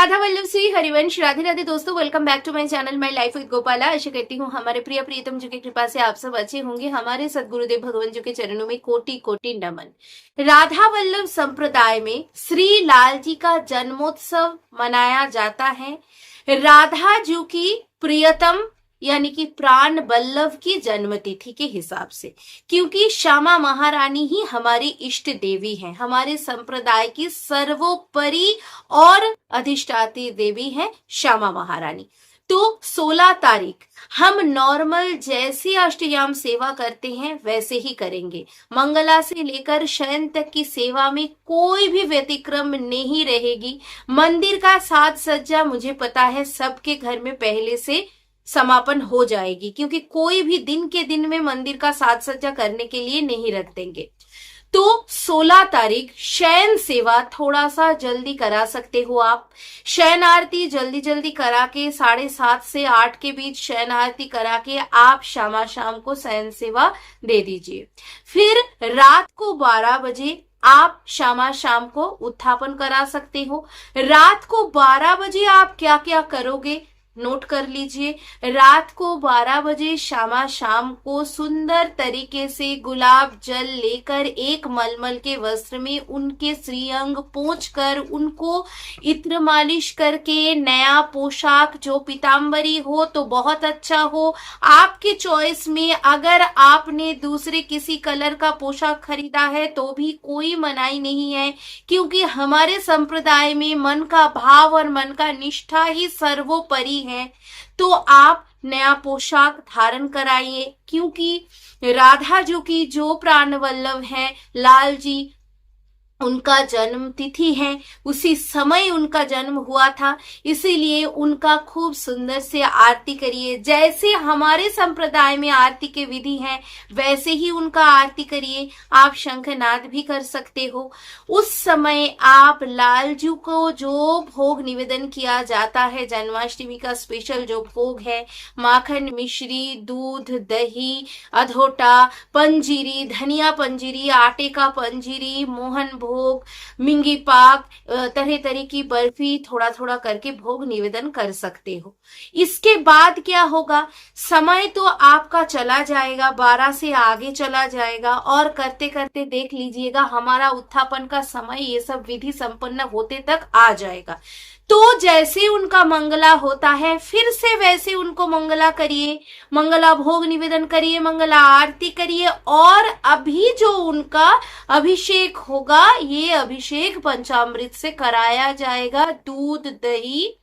राधा वल्लभ श्री हरिवंश। राधे राधे दोस्तों, welcome back to my channel my life with Gopala. आशा करती हूँ हमारे प्रिय प्रियतम जी की कृपा से आप सब अच्छे होंगे। हमारे सदगुरुदेव भगवान जी के चरणों में कोटि कोटि नमन। राधा वल्लभ संप्रदाय में श्री लाल जी का जन्मोत्सव मनाया जाता है। राधा जी की प्रियतम यानी कि प्राण वल्लभ की जन्मतिथि के हिसाब से, क्योंकि श्यामा महारानी ही हमारी इष्ट देवी हैं, हमारे संप्रदाय की सर्वोपरि और अधिष्ठात्री देवी हैं श्यामा महारानी। तो 16 तारीख हम नॉर्मल जैसी अष्टयाम सेवा करते हैं वैसे ही करेंगे। मंगला से लेकर शयन तक की सेवा में कोई भी व्यतिक्रम नहीं रहेगी। मंदिर का साज सज्जा मुझे पता है सबके घर में पहले से समापन हो जाएगी, क्योंकि कोई भी दिन के दिन में मंदिर का साज सज्जा करने के लिए नहीं रख देंगे। तो 16 तारीख शयन सेवा थोड़ा सा जल्दी करा सकते हो आप। शयन आरती जल्दी जल्दी करा के 7:30 से 8 के बीच शयन आरती करा के आप शाम को शयन सेवा दे दीजिए। फिर रात को 12 बजे आप शाम को उत्थापन करा सकते हो। रात को 12 बजे आप क्या क्या करोगे नोट कर लीजिए। रात को 12 बजे शाम को सुंदर तरीके से गुलाब जल लेकर एक मलमल के वस्त्र में उनके श्रीअंग पोंछकर उनको इत्र मालिश करके नया पोशाक, जो पीतांबरी हो तो बहुत अच्छा हो, आपके चॉइस में अगर आपने दूसरे किसी कलर का पोशाक खरीदा है तो भी कोई मनाही नहीं है, क्योंकि हमारे संप्रदाय में मन का भाव और मन का निष्ठा ही सर्वोपरि है। तो आप नया पोशाक धारण कराइए, क्योंकि राधा जी की जो प्राण वल्लभ है लाल जी, उनका जन्म तिथि है, उसी समय उनका जन्म हुआ था, इसीलिए उनका खूब सुंदर से आरती करिए। जैसे हमारे संप्रदाय में आरती के विधि है वैसे ही उनका आरती करिए। आप शंखनाद भी कर सकते हो। उस समय आप लाल जी को जो भोग निवेदन किया जाता है, जन्माष्टमी का स्पेशल जो भोग है, माखन, मिश्री, दूध, दही, अधोटा, पंजीरी, धनिया पंजीरी, आटे का पंजीरी, मोहन भोग, मिंगी पाक, तरह तरह की बर्फी थोड़ा थोड़ा करके भोग निवेदन कर सकते हो। इसके बाद क्या होगा, समय तो आपका चला जाएगा, 12 से आगे चला जाएगा और करते करते देख लीजिएगा हमारा उत्थापन का समय ये सब विधि संपन्न होते तक आ जाएगा। तो जैसे उनका मंगला होता है फिर से वैसे उनको मंगला करिए, मंगला भोग निवेदन करिए, मंगला आरती करिए। और अभी जो उनका अभिषेक होगा, ये अभिषेक पंचामृत से कराया जाएगा। दूध, दही,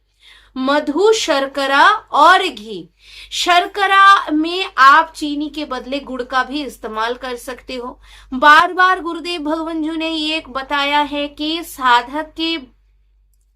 मधु, शर्करा और घी। शर्करा में आप चीनी के बदले गुड़ का भी इस्तेमाल कर सकते हो। बार बार गुरुदेव भगवान जी ने ये बताया है कि साधक के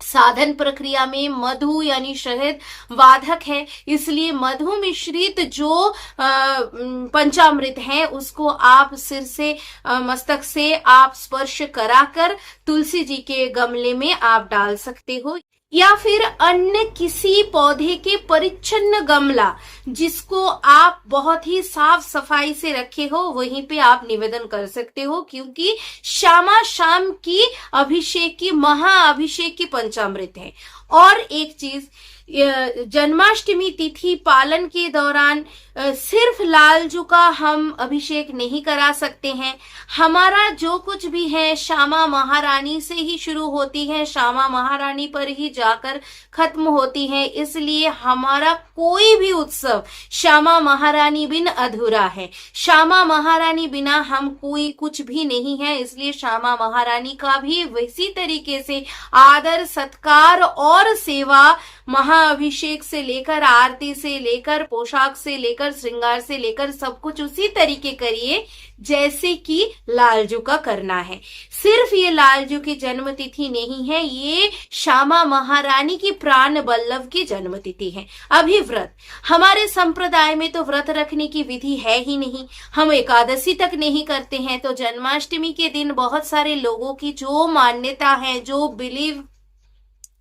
साधन प्रक्रिया में मधु यानी शहद बाधक है, इसलिए मधु मिश्रित जो पंचामृत है उसको आप सिर से मस्तक से आप स्पर्श कराकर तुलसी जी के गमले में आप डाल सकते हो, या फिर अन्य किसी पौधे के परिच्छिन्न गमला जिसको आप बहुत ही साफ सफाई से रखे हो वहीं पे आप निवेदन कर सकते हो, क्योंकि शाम की अभिषेक की महाअभिषेक की पंचामृत है। और एक चीज, जन्माष्टमी तिथि पालन के दौरान सिर्फ लाल जी का हम अभिषेक नहीं करा सकते हैं। हमारा जो कुछ भी है श्यामा महारानी से ही शुरू होती है, श्यामा महारानी पर ही जाकर खत्म होती है, इसलिए हमारा कोई भी उत्सव श्यामा महारानी बिन अधूरा है। श्यामा महारानी बिना हम कोई कुछ भी नहीं है, इसलिए श्यामा महारानी का भी वैसी तरीके से आदर सत्कार और सेवा महाअभिषेक से लेकर आरती से लेकर पोशाक से लेकर श्रृंगार से लेकर सब कुछ उसी तरीके करिए जैसे कि लाल जी का करना है। सिर्फ ये लाल जी की जन्म तिथि नहीं है, ये श्यामा महारानी की प्राण वल्लभ की जन्म तिथि है। अभी व्रत हमारे संप्रदाय में तो व्रत रखने की विधि है ही नहीं, हम एकादशी तक नहीं करते हैं। तो जन्माष्टमी के दिन बहुत सारे लोगों की जो मान्यता है, जो बिलीव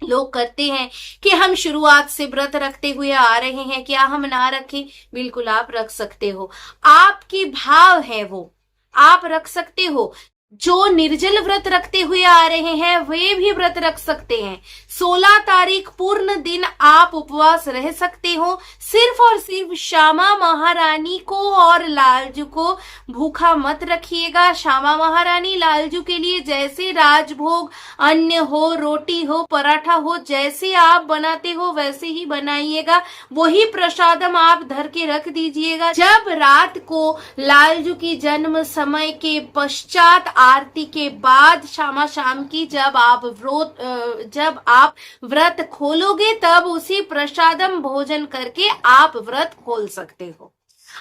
लोग करते हैं कि हम शुरुआत से व्रत रखते हुए आ रहे हैं, क्या हम ना रखें? बिल्कुल आप रख सकते हो, आपकी भाव है वो, आप रख सकते हो। जो निर्जल व्रत रखते हुए आ रहे हैं वे भी व्रत रख सकते हैं। 16 तारीख पूर्ण दिन आप उपवास रह सकते हो। सिर्फ और सिर्फ श्यामा महारानी को और लालजू को भूखा मत रखिएगा। श्यामा महारानी लालजू के लिए जैसे राजभोग अन्न हो, रोटी हो, पराठा हो, जैसे आप बनाते हो वैसे ही बनाइएगा। वही प्रसादम आप धर के रख दीजिएगा। जब रात को लालजू की जन्म समय के पश्चात आरती के बाद शामा शाम की जब आप व्रत खोलोगे तब उसी प्रसादम भोजन करके आप व्रत खोल सकते हो।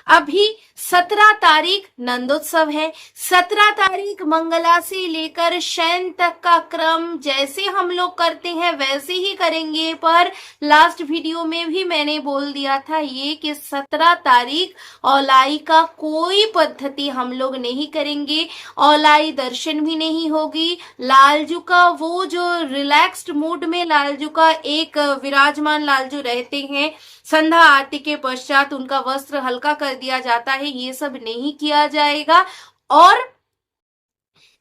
अभी 17 तारीख नंदोत्सव है। 17 तारीख मंगला से लेकर शयन तक का क्रम जैसे हम लोग करते हैं वैसे ही करेंगे, पर लास्ट वीडियो में भी मैंने बोल दिया था ये कि 17 तारीख औलाई का कोई पद्धति हम लोग नहीं करेंगे। औलाई दर्शन भी नहीं होगी। लालजू का वो जो रिलैक्स्ड मूड में लालजू का एक विराजमान लालजू रहते हैं, संध्या आरती के पश्चात उनका वस्त्र हल्का कर दिया जाता है, ये सब नहीं किया जाएगा। और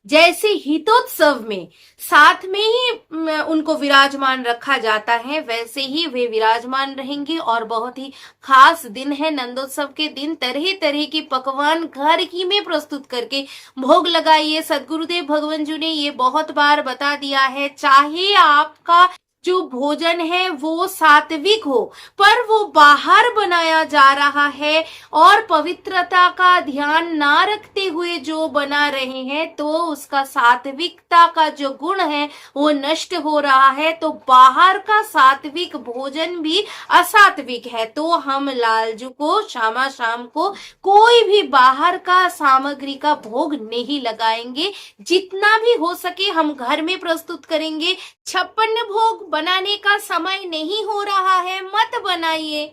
जैसे हितोत्सव में साथ में ही उनको विराजमान रखा जाता है वैसे ही वे विराजमान रहेंगे। और बहुत ही खास दिन है नंदोत्सव के दिन। तरह तरह की पकवान घर ही में प्रस्तुत करके भोग लगाइए। सद्गुरुदेव भगवान जी ने ये बहुत बार बता दिया है, चाहे आपका जो भोजन है वो सात्विक हो पर वो बाहर बनाया जा रहा है और पवित्रता का ध्यान ना रखते हुए जो बना रहे हैं तो उसका सात्विकता का जो गुण है वो नष्ट हो रहा है। तो बाहर का सात्विक भोजन भी असात्विक है। तो हम लालजू को श्यामा शाम को कोई भी बाहर का सामग्री का भोग नहीं लगाएंगे। जितना भी हो सके हम घर में प्रस्तुत करेंगे। 56 भोग बनाने का समय नहीं हो रहा है, मत बनाइए।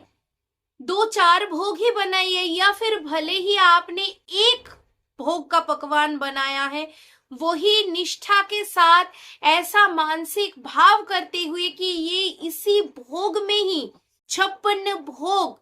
2-4 भोग ही बनाइए, या फिर भले ही आपने एक भोग का पकवान बनाया है वही निष्ठा के साथ ऐसा मानसिक भाव करते हुए कि ये इसी भोग में ही 56 भोग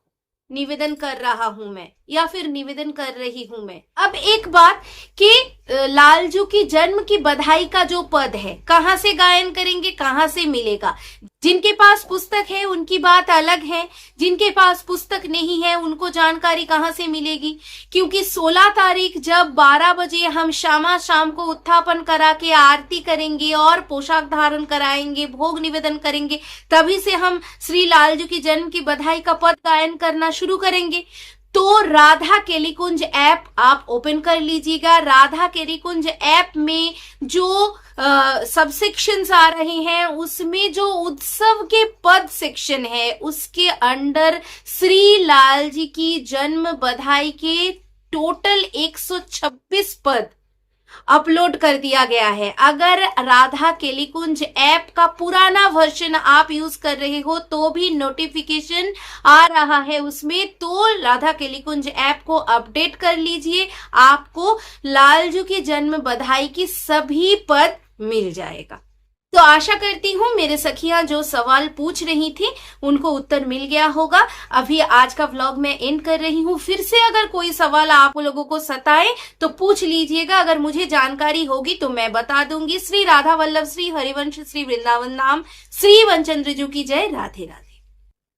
निवेदन कर रहा हूं मैं या फिर निवेदन कर रही हूं मैं। अब एक बात कि लालजू की जन्म की बधाई का जो पद है कहां से गायन करेंगे, कहां से मिलेगा। जिनके पास पुस्तक है उनकी बात अलग है, जिनके पास पुस्तक नहीं है उनको जानकारी कहां से मिलेगी। क्योंकि 16 तारीख जब 12 बजे हम श्यामा शाम को उत्थापन करा के आरती करेंगे और पोशाक धारण कराएंगे, भोग निवेदन करेंगे, तभी से हम श्री लालजू की जन्म की बधाई का पद गायन करना शुरू करेंगे। तो राधा केलिकुंज ऐप आप ओपन कर लीजिएगा। राधा केलिकुंज ऐप में जो सब सेक्शंस आ रहे हैं उसमें जो उत्सव के पद सेक्शन है उसके अंडर श्री लाल जी की जन्म बधाई के टोटल 126 पद अपलोड कर दिया गया है। अगर राधा केलिकुंज ऐप का पुराना वर्जन आप यूज कर रहे हो तो भी नोटिफिकेशन आ रहा है उसमें, तो राधा केलिकुंज ऐप को अपडेट कर लीजिए। आपको लालजू की जन्म बधाई की सभी पद मिल जाएगा। तो आशा करती हूँ मेरे सखियां जो सवाल पूछ रही थी उनको उत्तर मिल गया होगा। अभी आज का व्लॉग मैं एंड कर रही हूँ। फिर से अगर कोई सवाल आप लोगों को सताए तो पूछ लीजिएगा। अगर मुझे जानकारी होगी तो मैं बता दूंगी। श्री राधा वल्लभ, श्री हरिवंश, श्री वृंदावन धाम, श्री वनचंद्र जी की जय। राधे राधे।